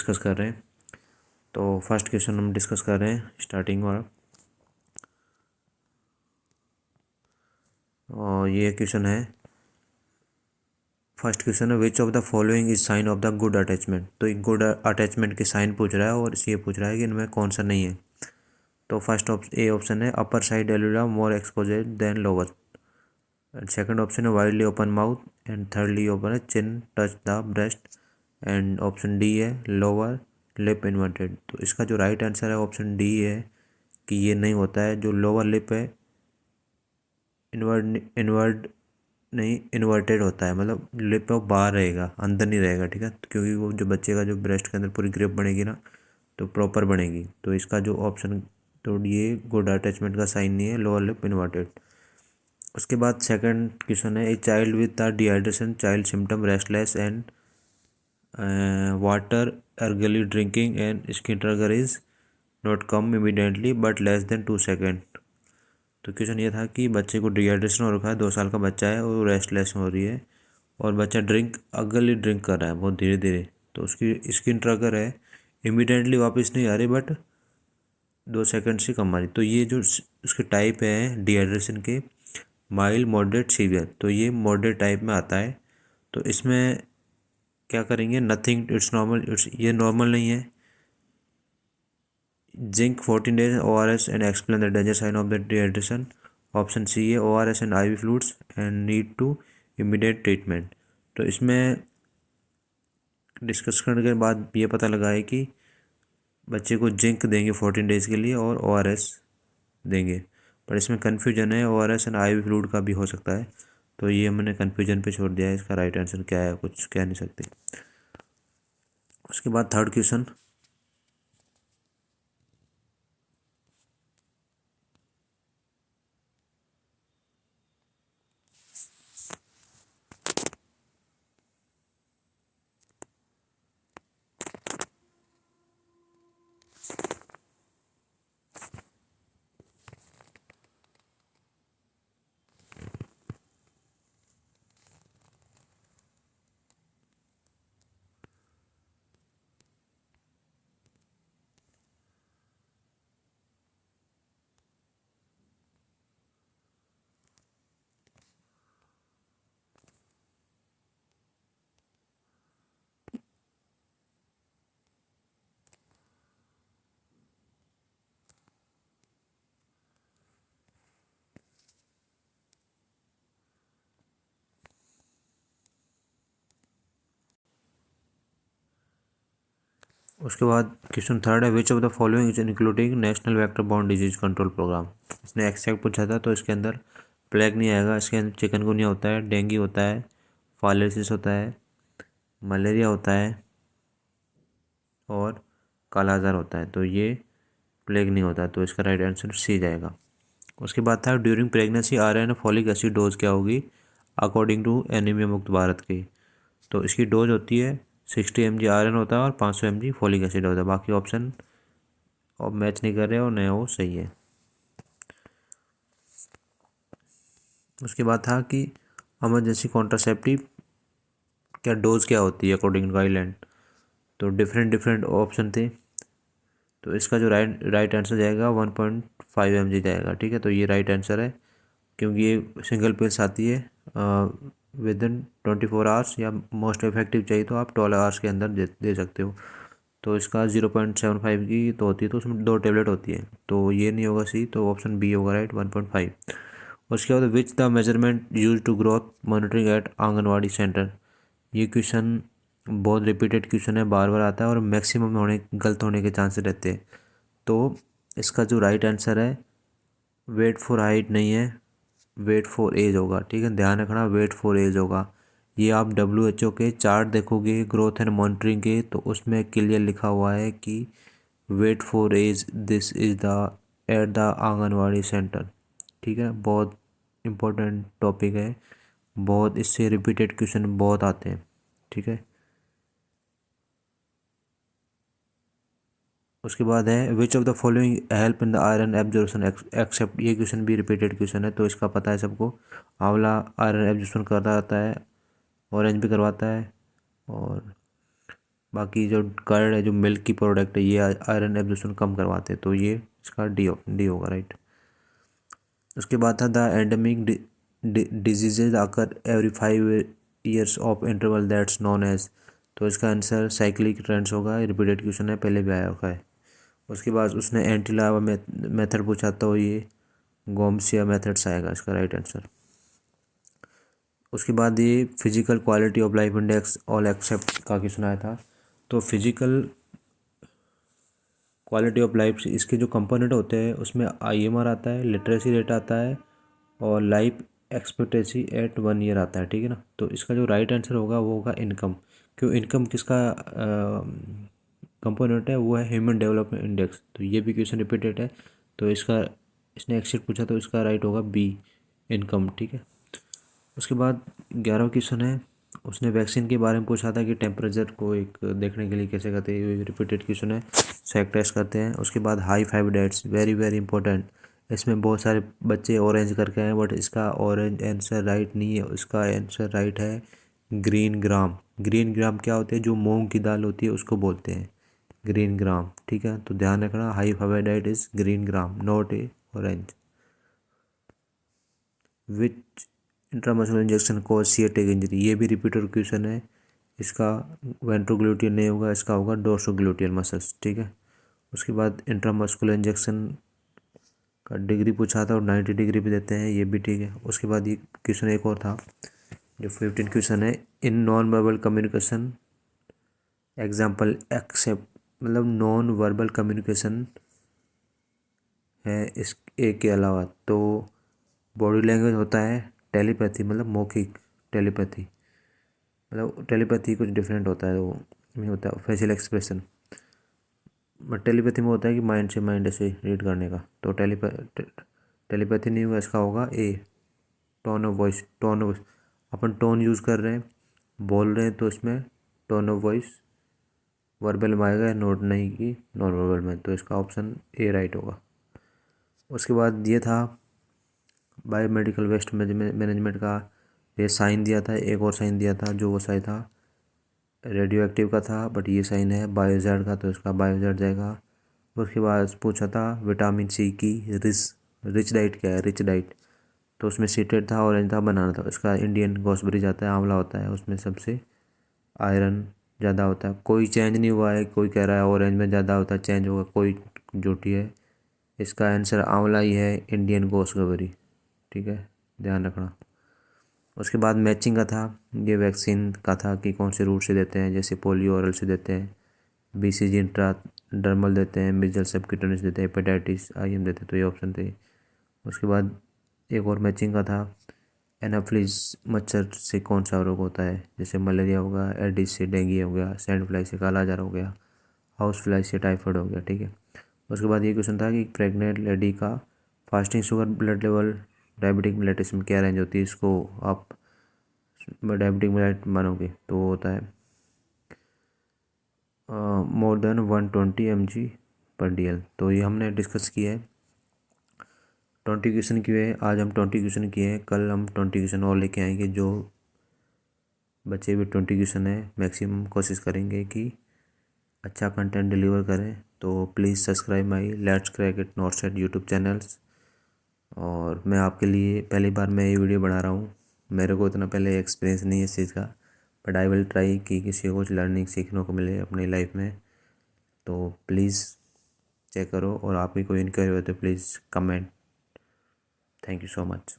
Discuss कर रहे हैं। तो फर्स्ट क्वेश्चन हम डिस्कस कर रहे हैं स्टार्टिंग वाला, और ये क्वेश्चन है, फर्स्ट क्वेश्चन है which of the following is sine of the good attachment. तो एक गुड अटैचमेंट के साइन पूछ रहा है और ये पूछ रहा है कि इनमें कौन सा नहीं है। तो फर्स्ट ए ऑप्शन है upper side alula more exposed than lower, and second option है widely open mouth, and thirdly open है chin touch the breast, and option D है लोअर लिप इन्वर्टेड। तो इसका जो राइट आंसर है option D है कि ये नहीं होता है। जो लोअर लिप है इन्वर्ट नहीं इन्वर्टेड होता है, मतलब लिप वो बाहर रहेगा, अंदर नहीं रहेगा, ठीक है, क्योंकि वो जो बच्चे का जो ब्रेस्ट के अंदर पूरी ग्रिप बनेगी ना, तो प्रॉपर बनेगी। तो इसका जो ऑप्शन, तो ये गुड अटैचमेंट का साइन नहीं है, लोअर लिप इन्वर्टेड। उसके बाद सेकंड क्वेश्चन है, a child with the dehydration child symptom restless and water अर्गली drinking and skin turgor is not come immediately but less than 2 second. तो क्वेश्चन ये था कि बच्चे को डिहाइड्रेशन हो रखा है, 2 साल का बच्चा है और रेस्टलेस हो रही है, और बच्चा अर्गली ड्रिंक कर रहा है बहुत धीरे धीरे, तो उसकी स्किन ट्रगर है, इमीडिएटली वापस नहीं आ रही बट 2 सेकंड से कम आ रही। तो ये जो उसके टाइप है डिहाइड्रेशन के, माइल्ड मॉडरेट सीवियर, तो ये मॉडरेट टाइप में आता है। तो इसमें क्या करेंगे, नथिंग, इट्स नॉर्मल, ये नॉर्मल नहीं है। Zinc 14 days ORS and explain the danger sign of the dehydration. Option C है ORS and IV fluids and need to immediate treatment। तो इसमें डिस्कस करने के बाद ये पता लगा है कि बच्चे को जिंक देंगे 14 डेज़ के लिए और ORS देंगे, पर इसमें कन्फ्यूजन है, ORS एंड IV फ्लूइड का भी हो सकता है। तो ये हमने कन्फ्यूजन पे छोड़ दिया है, इसका राइट आंसर क्या है कुछ कह नहीं सकते। उसके बाद थर्ड क्वेश्चन, उसके बाद क्वेश्चन थर्ड है which of the following is including national vector borne disease control programme. इसने एक्सेप्ट पूछा था, तो इसके अंदर प्लेग नहीं आएगा, इसके अंदर चिकनगुनिया होता है, डेंगू होता है, फाइलेरियोसिस होता है, मलेरिया होता है और काला आजार होता है। तो ये प्लेग नहीं होता, तो इसका राइट आंसर सी जाएगा। उसके बाद था during pregnancy iron folic acid dose क्या होगी अकॉर्डिंग टू एनीमिया मुक्त भारत की। तो इसकी डोज होती है 60 mg आयरन होता है और 500 mg फॉलिक एसिड होता है। बाकी ऑप्शन अब मैच नहीं कर रहे और नया वो सही है। उसके बाद था कि इमरजेंसी कॉन्ट्रासेप्टिव क्या डोज क्या होती है अकॉर्डिंग टू गाइडलाइन। तो डिफरेंट ऑप्शन थे, तो इसका जो राइट आंसर जाएगा 1.5 mg जाएगा, ठीक है। तो ये राइट आंसर है, क्योंकि ये सिंगल पिल्स आती है विद इन 24 आवर्स, या मोस्ट इफेक्टिव चाहिए तो आप 12 आवर्स के अंदर दे सकते हो। तो इसका 0.75 की तो होती है, तो उसमें 2 टेबलेट होती है, तो ये नहीं होगा सी, तो ऑप्शन बी होगा राइट 1.5। उसके बाद which the measurement use to growth monitoring at anganwadi centre. ये क्वेश्चन बहुत रिपीटेड क्वेश्चन है, बार बार आता है और मैक्सिमम गलत होने के चांसेस रहते हैं। तो इसका जो राइट आंसर है वेट फॉर हाइट नहीं है, वेट फॉर एज होगा, ठीक है, ध्यान रखना, वेट फॉर एज होगा। ये आप WHO के चार्ट देखोगे ग्रोथ एंड मॉनिटरिंग के, तो उसमें क्लियर लिखा हुआ है कि weight for age this is the at the anganwadi centre, ठीक है। बहुत इम्पोर्टेंट टॉपिक है, बहुत इससे रिपीटेड क्वेश्चन बहुत आते हैं, ठीक है। उसके बाद है which of the following help in the iron absorption except. ये क्वेश्चन भी रिपीटेड क्वेश्चन है, तो इसका पता है सबको, आंवला आयरन एब्जॉर्प्शन करता रहता है, ऑरेंज भी करवाता है, और बाकी जो कर्ड है, जो मिल्क की प्रोडक्ट है, ये आयरन एब्जॉर्प्शन कम करवाते हैं, तो ये इसका डी होगा, राइट। उसके बाद था the endemic diseases occur every 5 years of interval that's known as. तो इसका आंसर साइक्लिक ट्रेंड्स होगा, रिपीटेड क्वेश्चन है, पहले भी आया हुआ है। उसके बाद उसने एंटी लावा मेथड पूछा, तो ये गोम्सिया मेथड्स आएगा इसका राइट आंसर। उसके बाद ये physical quality of life index all except का क्वेश्चन आया था। तो फिजिकल क्वालिटी ऑफ लाइफ इसके जो कंपोनेंट होते हैं उसमें IMR आता है, लिटरेसी रेट आता है और लाइफ एक्सपेक्टेंसी एट 1 year आता है, ठीक है ना। तो इसका जो राइट आंसर होगा वो होगा इनकम। क्यों, इनकम किसका कंपोनेंट है, वो है ह्यूमन डेवलपमेंट इंडेक्स। तो ये भी क्वेश्चन रिपीटेड है, तो इसका इसने एक्सेप्ट पूछा, तो इसका राइट होगा बी, इनकम, ठीक है। उसके बाद 11वां क्वेश्चन है, उसने वैक्सीन के बारे में पूछा था कि टेम्परेचर को एक देखने के लिए कैसे करते हैं, ये रिपीटेड क्वेश्चन है, सैक टेस्ट करते हैं। उसके बाद high five dates, very very important. इसमें बहुत सारे बच्चे ऑरेंज करके हैं, बट इसका ऑरेंज आंसर राइट नहीं है, इसका आंसर राइट है ग्रीन ग्राम। ग्रीन ग्राम क्या होते हैं, जो मूंग की दाल होती है उसको बोलते हैं ग्रीन ग्राम, ठीक है। तो ध्यान रखना, high five diet is green gram, not a orange. Which intramuscular injection cause sciatic injury, ये भी रिपीटेड क्वेश्चन है। इसका वेंट्रोग्लूटियल नहीं होगा, इसका होगा डोर्सोग्लूटियल मसल्स, ठीक है। उसके बाद इंट्रामस्कुलर इंजेक्शन का डिग्री पूछा था और 90 डिग्री भी देते हैं, ये भी ठीक है। उसके बाद ये क्वेश्चन एक और था, जो 15 क्वेश्चन है, in non verbal communication example except, मतलब नॉन वर्बल कम्युनिकेशन है इस एक के अलावा। तो बॉडी लैंग्वेज होता है, टेलीपैथी मतलब मौखिक टेलीपैथी, मतलब टेलीपैथी कुछ डिफरेंट होता है, वो नहीं होता फेशियल एक्सप्रेशन, बट टेलीपैथी में होता है कि माइंड से माइंड ऐसे रीड करने का। तो टेलीपैथी नहीं होगा, इसका होगा A, tone of voice. Tone of, अपन टोन यूज़ कर रहे हैं, बोल रहे हैं, तो इसमें टोन ऑफ वॉइस वर्बल में आएगा, नोट नहीं कि नॉन वर्बल में, तो इसका ऑप्शन ए राइट होगा। उसके बाद ये था बायोमेडिकल वेस्ट मैनेजमेंट का, ये साइन दिया था, एक और साइन दिया था, जो वो साइन था रेडियो एक्टिव का था, बट ये साइन है बायोजार्ड का, तो इसका बायोजार्ड जाएगा। उसके बाद पूछा था विटामिन सी की रिच डाइट क्या है, रिच डाइट। तो उसमें सीटेड था, ऑरेंज था, बनाना था, इसका इंडियन गॉसबेरी जाता है, आंवला होता है, उसमें सबसे आयरन ज़्यादा होता है। कोई चेंज नहीं हुआ है, कोई कह रहा है ऑरेंज में ज़्यादा होता है, चेंज होगा, कोई झूठी है। इसका आंसर आंवला ही है, इंडियन गॉसबेरी, ठीक है, ध्यान रखना। उसके बाद मैचिंग का था, ये वैक्सीन का था कि कौन से रूट से देते हैं, जैसे पोलियो ओरल से देते हैं, BCG इंट्राडर्मल देते हैं, मिजल सबक्यूटेनियस देते हैं, हेपेटाइटिस IM देते हैं, तो ये ऑप्शन थे। उसके बाद एक और मैचिंग का था, एनाफ्लिज मच्छर से कौन सा रोग होता है, जैसे मलेरिया हो गया, एडिस से डेंगू हो गया, सैंड फ्लाई से काला आजार हो गया, हाउस फ्लाई से टाइफाइड हो गया, ठीक है। उसके बाद ये क्वेश्चन था कि प्रेग्नेंट लेडी का fasting sugar blood level diabetic mellitus में क्या रेंज होती है, इसको आप डायबिटिक मेलिट मानोगे तो होता है मोर देन 120 mg/dl। तो ये हमने डिस्कस किया है, 20 क्वेश्चन किए हैं आज हम, 20 क्वेश्चन किए हैं, कल हम 20 क्वेश्चन और लेके आएंगे। जो बचे हुए 20 क्वेश्चन है, मैक्सिमम कोशिश करेंगे कि अच्छा कंटेंट डिलीवर करें। तो please subscribe my let's crack it not set YouTube channels. और मैं आपके लिए पहली बार मैं ये वीडियो बना रहा हूँ, मेरे को इतना पहले एक्सपीरियंस नहीं है इस चीज़ का, बट आई विल ट्राई कि किसी को कुछ लर्निंग सीखने को मिले अपनी लाइफ में। तो प्लीज़ चेक करो, और आपकी कोई इंक्वायरी हो तो please comment. Thank you so much.